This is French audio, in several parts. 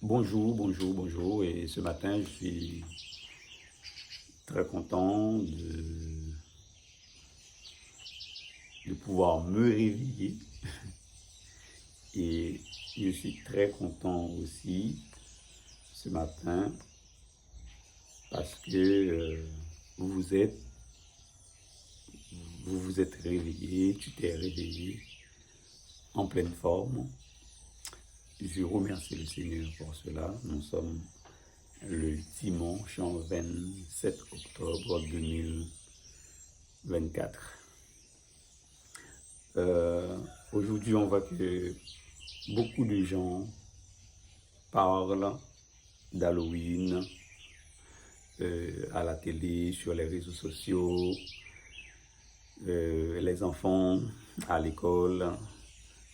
Bonjour, bonjour, bonjour. Et ce matin, je suis très content de pouvoir me réveiller. Et je suis très content aussi ce matin parce que vous vous êtes, vous vous êtes réveillé, tu t'es réveillé en pleine forme. Je remercie le Seigneur pour cela. Nous sommes le dimanche en 27 octobre 2024. Aujourd'hui, on voit que beaucoup de gens parlent d'Halloween à la télé, sur les réseaux sociaux. Les enfants à l'école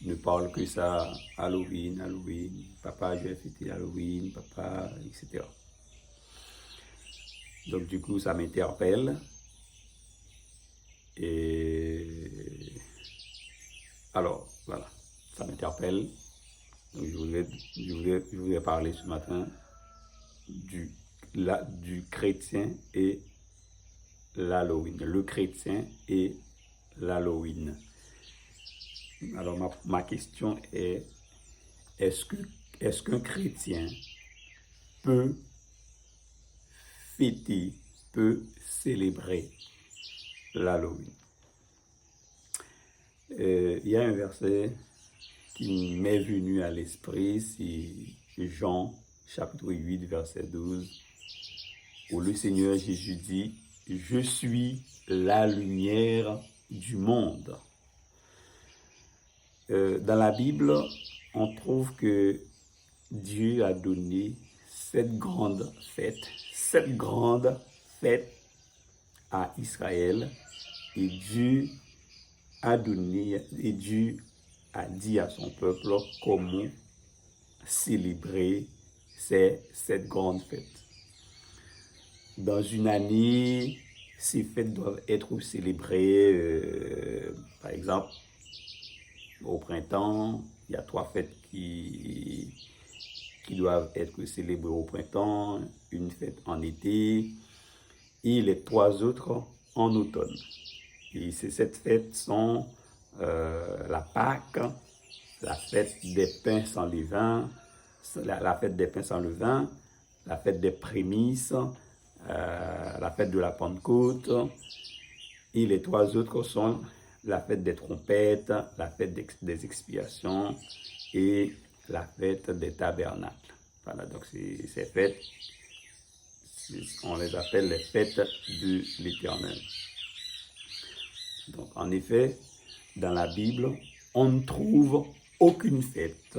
ne parlent que ça, Halloween, Halloween, papa, je vais fêter Halloween, papa, etc. Donc du coup, ça m'interpelle. Et alors, voilà, ça m'interpelle. Donc, je voudrais parler ce matin du, du chrétien et l'Halloween. Le chrétien et l'Halloween. Alors, ma question est, est-ce que, est-ce qu'un chrétien peut fêter, peut célébrer l'Halloween? Il y a un verset qui m'est venu à l'esprit, c'est Jean chapitre 8, verset 12, où le Seigneur Jésus dit, « Je suis la lumière du monde. » Dans la Bible, on trouve que Dieu a donné cette grande fête à Israël, et Dieu a dit à son peuple comment célébrer cette grande fête. Dans une année, ces fêtes doivent être célébrées, par exemple, au printemps, il y a 3 fêtes qui doivent être célébrées au printemps, une fête en été et les 3 autres en automne. Et ces fêtes sont la Pâque, la fête des pains sans levain, la fête des pains sans levain, la fête des prémices, la fête de la Pentecôte, et les 3 autres sont la fête des trompettes, la fête des expiations et la fête des tabernacles. Voilà, donc ces fêtes, on les appelle les fêtes de l'Éternel. Donc en effet, dans la Bible, on ne trouve aucune fête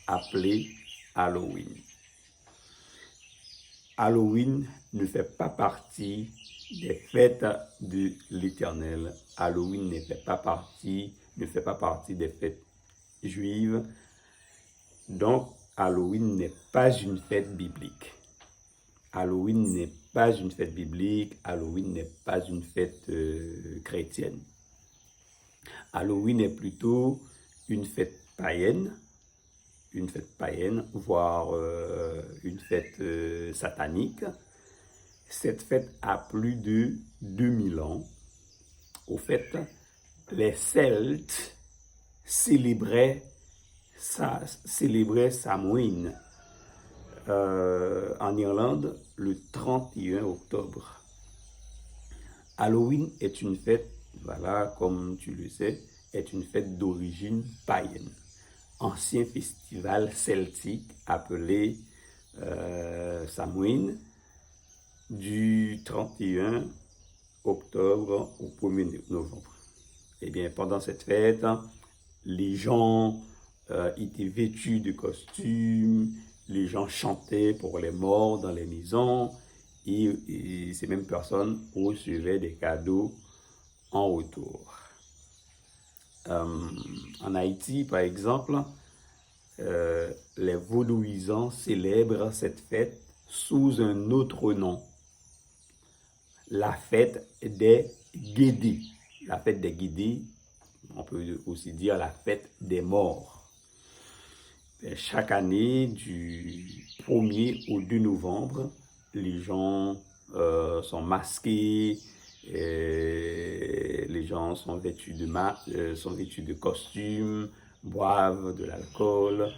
appelée Halloween. Halloween ne fait pas partie des fêtes de l'Éternel. Halloween ne fait pas partie des fêtes juives. Donc, Halloween n'est pas une fête biblique. Halloween n'est pas une fête biblique. Halloween n'est pas une fête chrétienne. Halloween est plutôt une fête païenne, voire une fête satanique. Cette fête a plus de 2000 ans. Au fait, les Celtes célébraient Samhain en Irlande le 31 octobre. Halloween est une fête, voilà, comme tu le sais, est une fête d'origine païenne. Ancien festival celtique appelé Samhain, du 31 octobre au 1er novembre. Eh bien, pendant cette fête, les gens étaient vêtus de costumes, les gens chantaient pour les morts dans les maisons, et ces mêmes personnes recevaient des cadeaux en retour. En Haïti, par exemple, les vaudouisants célèbrent cette fête sous un autre nom, la fête des Guédés. La fête des Guédés, on peut aussi dire la fête des morts. Chaque année, du 1er au 2 novembre, les gens sont masqués, les gens sont vêtus de costumes, boivent de l'alcool,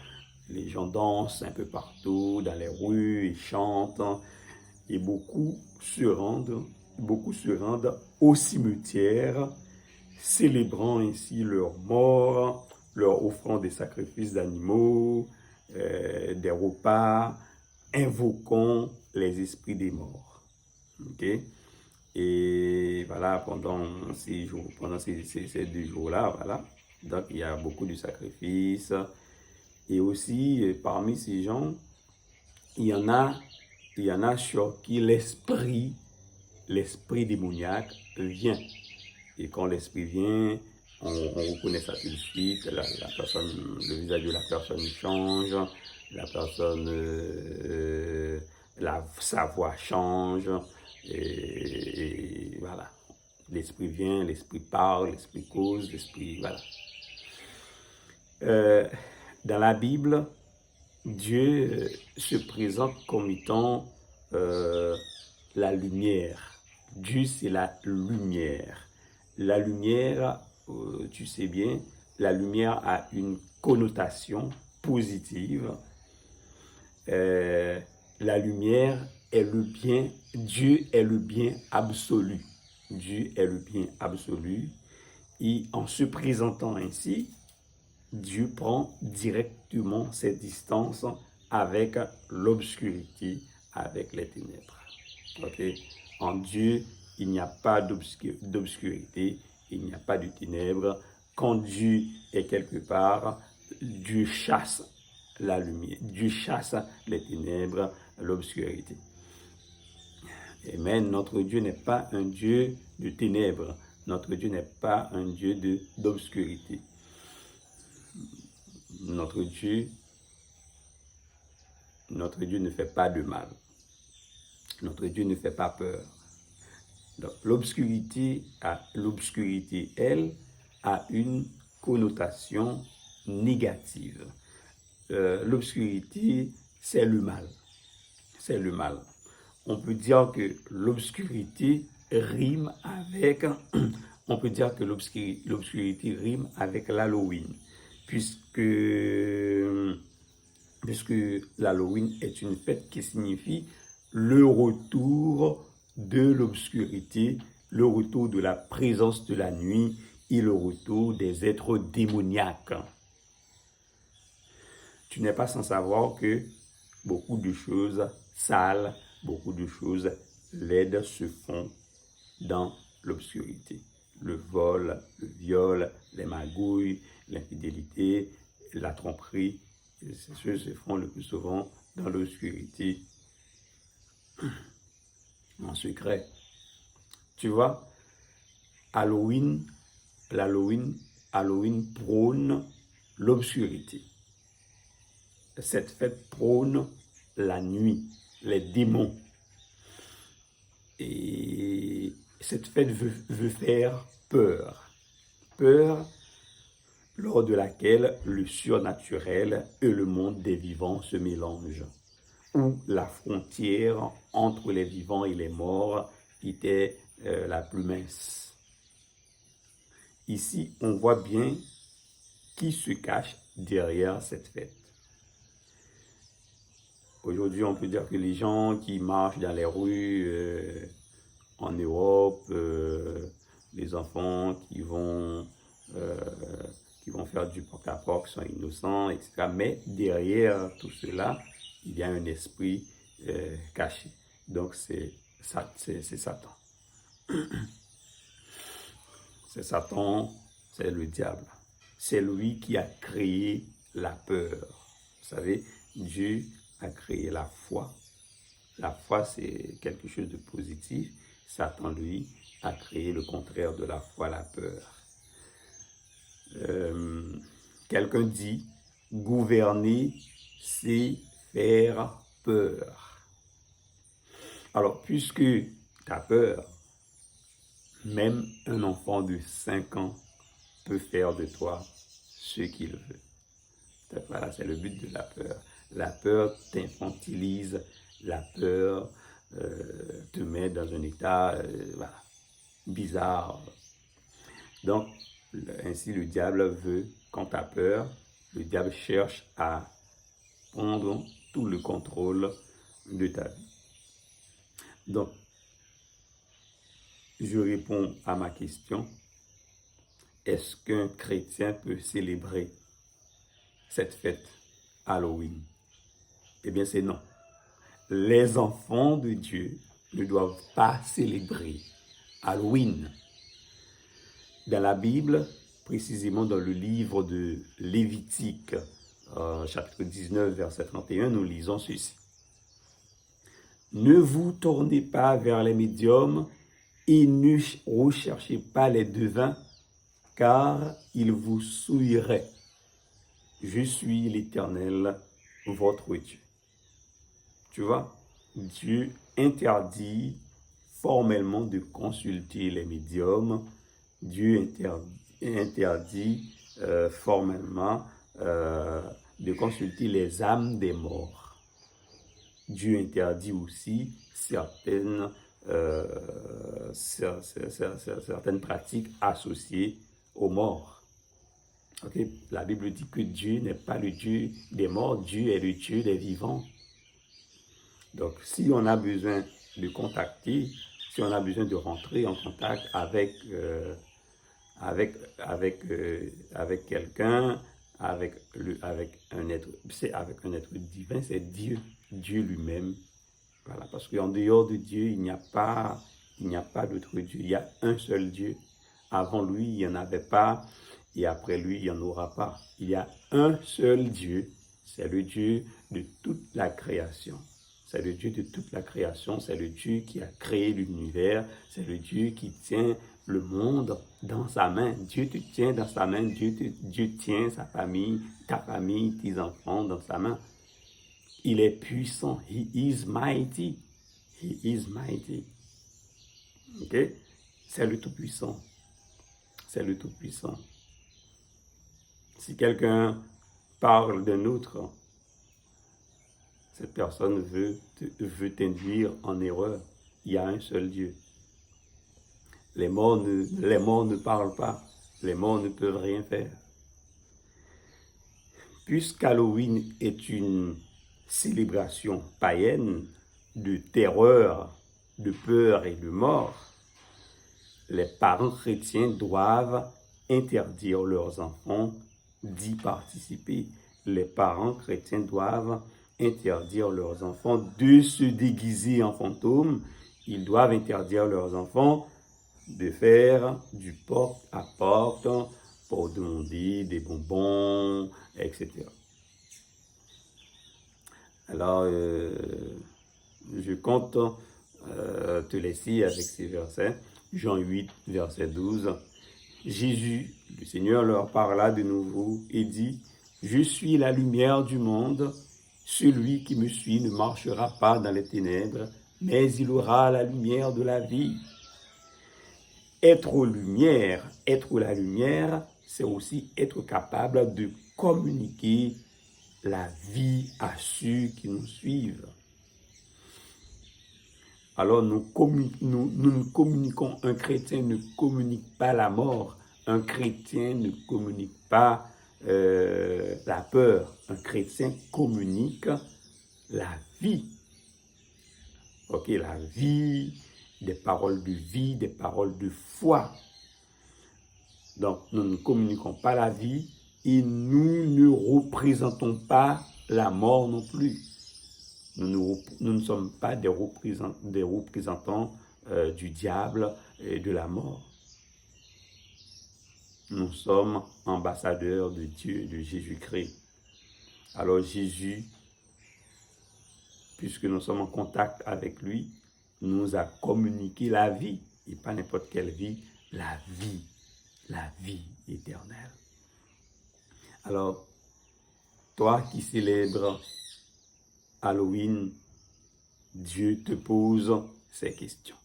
les gens dansent un peu partout dans les rues, ils chantent, et beaucoup se rendent au cimetière, célébrant ainsi leur mort, leur offrant des sacrifices d'animaux, des repas, invoquant les esprits des morts. Ok? Et voilà, pendant ces 2 jours-là, voilà. Donc, il y a beaucoup de sacrifices. Et aussi, parmi ces gens, il y en a, sur qui l'esprit démoniaque vient. Et quand l'esprit vient, on reconnaît ça tout de suite. Le visage de la personne change, la personne, sa voix change. Et voilà. L'esprit vient, l'esprit parle, l'esprit cause, l'esprit. Voilà. Dans la Bible, Dieu se présente comme étant la lumière. Dieu, c'est la lumière. La lumière, tu sais bien, la lumière a une connotation positive. La lumière est le bien, Dieu est le bien absolu. Dieu est le bien absolu. Et en se présentant ainsi, Dieu prend directement ses distances avec l'obscurité, avec les ténèbres. Okay? En Dieu, il n'y a pas d'obscurité, il n'y a pas de ténèbres. Quand Dieu est quelque part, Dieu chasse la lumière, Dieu chasse les ténèbres, l'obscurité. Amen. Notre Dieu n'est pas un Dieu de ténèbres. Notre Dieu n'est pas un Dieu d'obscurité. Notre Dieu ne fait pas de mal. Notre Dieu ne fait pas peur. Donc, l'obscurité, elle, a une connotation négative. L'obscurité, c'est le mal. C'est le mal. On peut dire que l'obscurité rime avec, l'Halloween, puisque l'Halloween est une fête qui signifie le retour de l'obscurité, le retour de la présence de la nuit et le retour des êtres démoniaques. Tu n'es pas sans savoir que beaucoup de choses sales, beaucoup de choses laides se font dans l'obscurité. Le vol, le viol, les magouilles, l'infidélité, la tromperie, ces choses se font le plus souvent dans l'obscurité, en secret. Tu vois, Halloween prône l'obscurité. Cette fête prône la nuit, les démons. Et cette fête veut faire peur. Peur lors de laquelle le surnaturel et le monde des vivants se mélangent, où la frontière entre les vivants et les morts était la plus mince. Ici, on voit bien qui se cache derrière cette fête. Aujourd'hui, on peut dire que les gens qui marchent dans les rues en Europe, les enfants qui vont faire du porte-à-porte sont innocents, etc. Mais derrière tout cela, il y a un esprit caché. Donc, c'est Satan. C'est Satan, c'est le diable. C'est lui qui a créé la peur. Vous savez, Dieu a créé la foi. La foi, c'est quelque chose de positif. Satan, lui, a créé le contraire de la foi, la peur. Quelqu'un dit, gouverner, c'est faire peur. Alors, puisque tu as peur, même un enfant de 5 ans peut faire de toi ce qu'il veut. Voilà, c'est le but de la peur. La peur t'infantilise, la peur te met dans un état voilà, bizarre. Donc, ainsi le diable veut, quand tu as peur, le diable cherche à prendre tout le contrôle de ta vie. Donc, je réponds à ma question. Est-ce qu'un chrétien peut célébrer cette fête Halloween? Eh bien, c'est non. Les enfants de Dieu ne doivent pas célébrer Halloween. Dans la Bible, précisément dans le livre de Lévitique, chapitre 19, verset 31, nous lisons ceci. Ne vous tournez pas vers les médiums et ne recherchez pas les devins, car ils vous souilleraient. Je suis l'Éternel, votre Dieu. Tu vois, Dieu interdit formellement de consulter les médiums. Dieu interdit formellement de consulter les âmes des morts. Dieu interdit aussi certaines pratiques associées aux morts. Okay? La Bible dit que Dieu n'est pas le Dieu des morts, Dieu est le Dieu des vivants. Donc, si on a besoin de contacter, si on a besoin de rentrer en contact avec quelqu'un, avec un être divin, c'est Dieu lui-même. Voilà, parce qu'en dehors de Dieu, il n'y a pas d'autre Dieu. Il y a un seul Dieu. Avant lui, il n'y en avait pas, et après lui, il n'y en aura pas. Il y a un seul Dieu, c'est le Dieu de toute la création. C'est le Dieu de toute la création, c'est le Dieu qui a créé l'univers, c'est le Dieu qui tient le monde dans sa main. Dieu te tient dans sa main, Dieu tient sa famille, ta famille, tes enfants dans sa main. Il est puissant. He is mighty. He is mighty. Ok? C'est le Tout-Puissant. C'est le Tout-Puissant. Si quelqu'un parle d'un autre, cette personne veut t'induire en erreur. Il y a un seul Dieu. Les morts ne parlent pas. Les morts ne peuvent rien faire. Puisqu'Halloween est une célébration païenne de terreur, de peur et de mort, les parents chrétiens doivent interdire leurs enfants d'y participer. Les parents chrétiens doivent interdire leurs enfants de se déguiser en fantômes. Ils doivent interdire leurs enfants de faire du porte-à-porte pour demander des bonbons, etc. Alors, je compte te laisser avec ces versets. Jean 8, verset 12. Jésus, le Seigneur, leur parla de nouveau et dit, « Je suis la lumière du monde. Celui qui me suit ne marchera pas dans les ténèbres, mais il aura la lumière de la vie. » Être la lumière, c'est aussi être capable de communiquer la vie à ceux qui nous suivent. Alors nous ne communiquons, un chrétien ne communique pas la mort, un chrétien ne communique pas la peur, un chrétien communique la vie. Ok, la vie, des paroles de vie, des paroles de foi. Donc nous ne communiquons pas la vie et nous ne représentons pas la mort non plus. Nous ne sommes pas des représentants du diable et de la mort. Nous sommes ambassadeurs de Dieu, de Jésus-Christ. Alors Jésus, puisque nous sommes en contact avec lui, nous a communiqué la vie, et pas n'importe quelle vie, la vie éternelle. Alors, toi qui célèbres Halloween, Dieu te pose ces questions.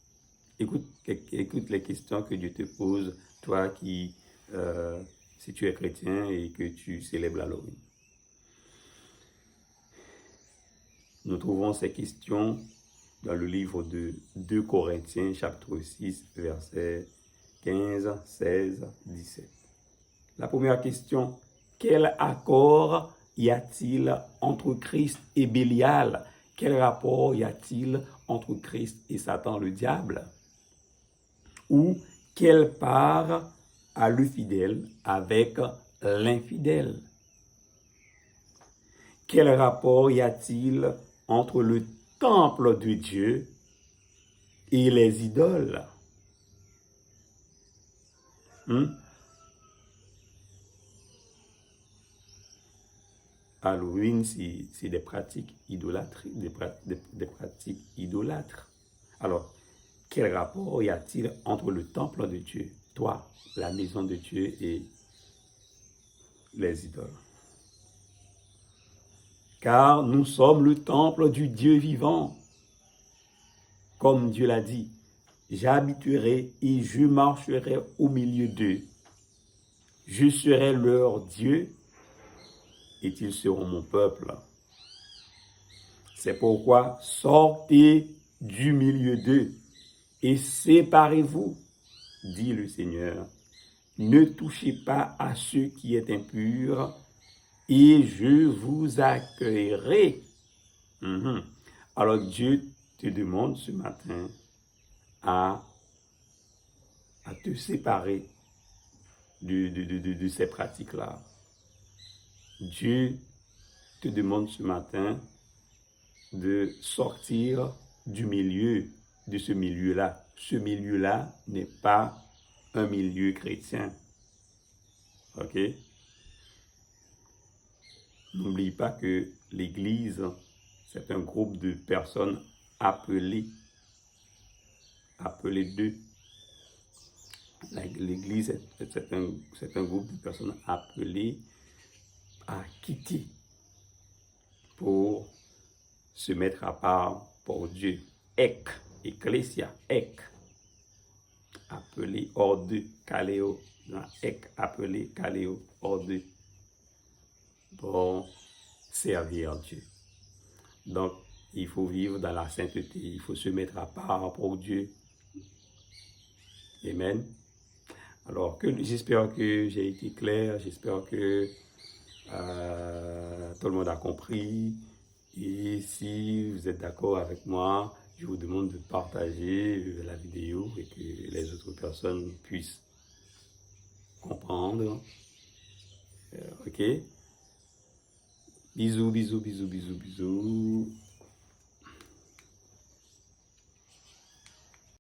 Écoute les questions que Dieu te pose, toi qui, si tu es chrétien et que tu célèbres Halloween. Nous trouvons ces questions dans le livre de 2 Corinthiens, chapitre 6, versets 15, 16, 17. La première question, quel accord y a-t-il entre Christ et Bélial? Quel rapport y a-t-il entre Christ et Satan le diable? Ou quelle part a le fidèle avec l'infidèle? Quel rapport y a-t-il entre le temple de Dieu et les idoles? Halloween, c'est des pratiques idolâtres, des pratiques idolâtres. Alors, quel rapport y a-t-il entre le temple de Dieu, toi, la maison de Dieu et les idoles? Car nous sommes le temple du Dieu vivant. Comme Dieu l'a dit, j'habiterai et je marcherai au milieu d'eux. Je serai leur Dieu et ils seront mon peuple. C'est pourquoi sortez du milieu d'eux et séparez-vous, dit le Seigneur. Ne touchez pas à ce qui est impur et je vous accueillerai. Alors Dieu te demande ce matin à te séparer de ces pratiques-là. Dieu te demande ce matin de sortir du milieu, de ce milieu-là. Ce milieu-là n'est pas un milieu chrétien. OK? N'oublie pas que l'Église, c'est un groupe de personnes appelées d'eux. L'Église, c'est un groupe de personnes appelées à quitter pour se mettre à part pour Dieu. Ecclesia, appelé hors d'eux, kaleo, appelé kaleo, hors d'eux, pour servir Dieu. Donc, il faut vivre dans la sainteté, il faut se mettre à part pour Dieu. Amen. Alors, j'espère que j'ai été clair, j'espère que tout le monde a compris. Et si vous êtes d'accord avec moi, je vous demande de partager la vidéo et que les autres personnes puissent comprendre. OK? Bisous, bisous, bisous, bisous, bisous.